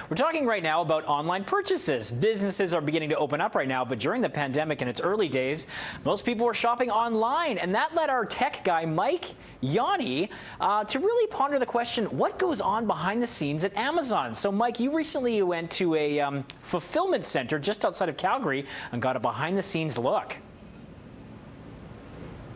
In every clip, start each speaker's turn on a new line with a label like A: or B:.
A: We're talking right now about online purchases. Businesses are beginning to open up right now, but during the pandemic in its early days, most people were shopping online, and that led our tech guy, Mike Yanni, to really ponder the question, what goes on behind the scenes at Amazon? So, Mike, you recently went to a fulfillment center just outside of Calgary and got a behind-the-scenes look.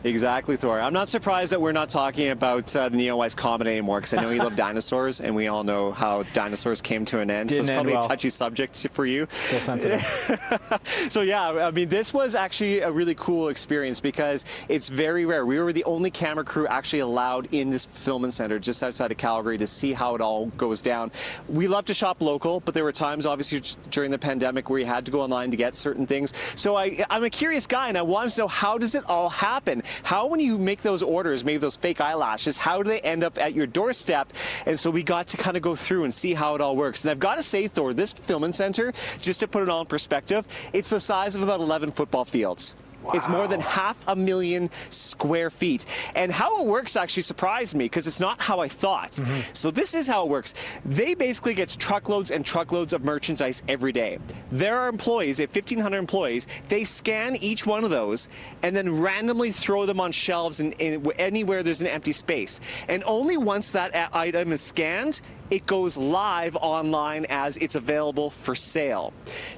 B: Exactly, Thor. I'm not surprised that we're not talking about the Neowise Comet anymore, because I know you love dinosaurs, and we all know how dinosaurs came to an end. So it's probably a touchy subject for you.
A: Still sensitive.
B: So yeah, I mean, this was actually a really cool experience because it's very rare. We were the only camera crew actually allowed in this fulfillment center just outside of Calgary to see how it all goes down. We love to shop local, but there were times, obviously, just during the pandemic where you had to go online to get certain things. So I'm a curious guy, and I wanted to know, how does it all happen? How, when you make those orders, maybe those fake eyelashes, how do they end up at your doorstep? And so we got to kind of go through and see how it all works. And I've got to say, Thor, this fulfillment center, just to put it all in perspective, it's the size of about 11 football fields. Wow. It's more than 500,000 square feet. And how it works actually surprised me, because it's not how I thought. So this is how it works. They basically get truckloads and truckloads of merchandise every day. There are employees, they have 1,500 employees. They scan each one of those and then randomly throw them on shelves in anywhere there's an empty space. And only once that item is scanned, it goes live online as it's available for sale.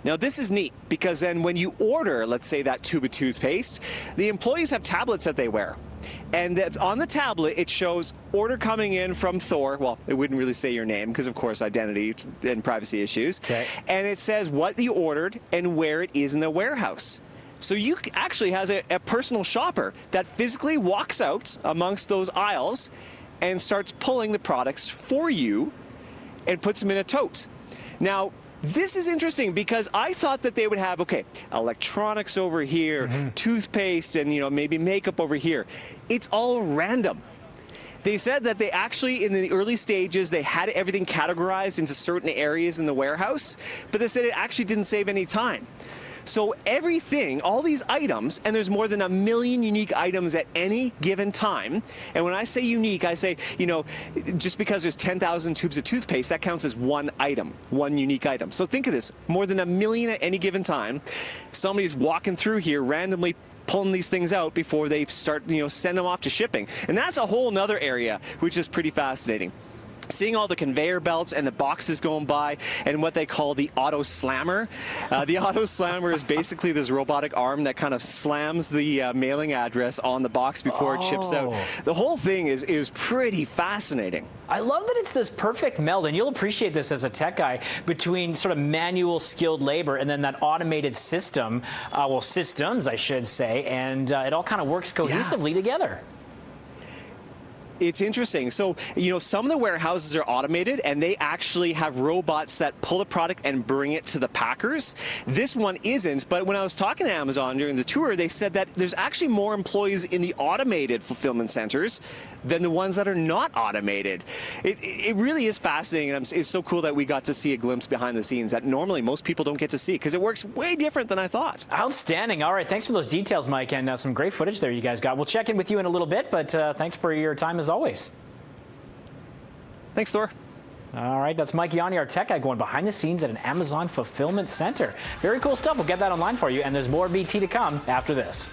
B: Now this is neat, because then when you order, let's say, that tube of toothpaste, the employees have tablets that they wear. And on the tablet, it shows order coming in from Thor. Well, it wouldn't really say your name because, of course, identity and privacy issues. Okay. And it says what you ordered and where it is in the warehouse. So you actually has a personal shopper that physically walks out amongst those aisles and starts pulling the products for you and puts them in a tote. Now, this is interesting because I thought that they would have, okay, electronics over here, toothpaste, and maybe makeup over here. It's all random. They said that they actually, in the early stages, they had everything categorized into certain areas in the warehouse, but they said it actually didn't save any time. So everything, all these items, and there's more than 1 million unique items at any given time. And when I say unique, I say, just because there's 10,000 tubes of toothpaste, that counts as one item, one unique item. So think of this, more than 1 million at any given time. Somebody's walking through here randomly pulling these things out before they start, send them off to shipping. And that's a whole nother area, which is pretty fascinating. Seeing all the conveyor belts and the boxes going by and what they call the auto slammer. The auto slammer is basically this robotic arm that kind of slams the mailing address on the box before it ships out. The whole thing is pretty fascinating.
A: I love that it's this perfect meld, and you'll appreciate this as a tech guy, between sort of manual skilled labor and then that automated system, well, systems, I should say, and it all kind of works cohesively together.
B: It's interesting. So, some of the warehouses are automated, and they actually have robots that pull the product and bring it to the packers. This one isn't, but when I was talking to Amazon during the tour, they said that there's actually more employees in the automated fulfillment centers than the ones that are not automated. It really is fascinating, and it's so cool that we got to see a glimpse behind the scenes that normally most people don't get to see, because it works way different than I thought.
A: Outstanding. All right, thanks for those details, Mike, and some great footage there you guys got. We'll check in with you in a little bit, but thanks for your time as always.
B: Thanks, Thor.
A: All right, that's Mike Yanni, our tech guy, going behind the scenes at an Amazon fulfillment center. Very cool stuff. We'll get that online for you, and there's more BT to come after this.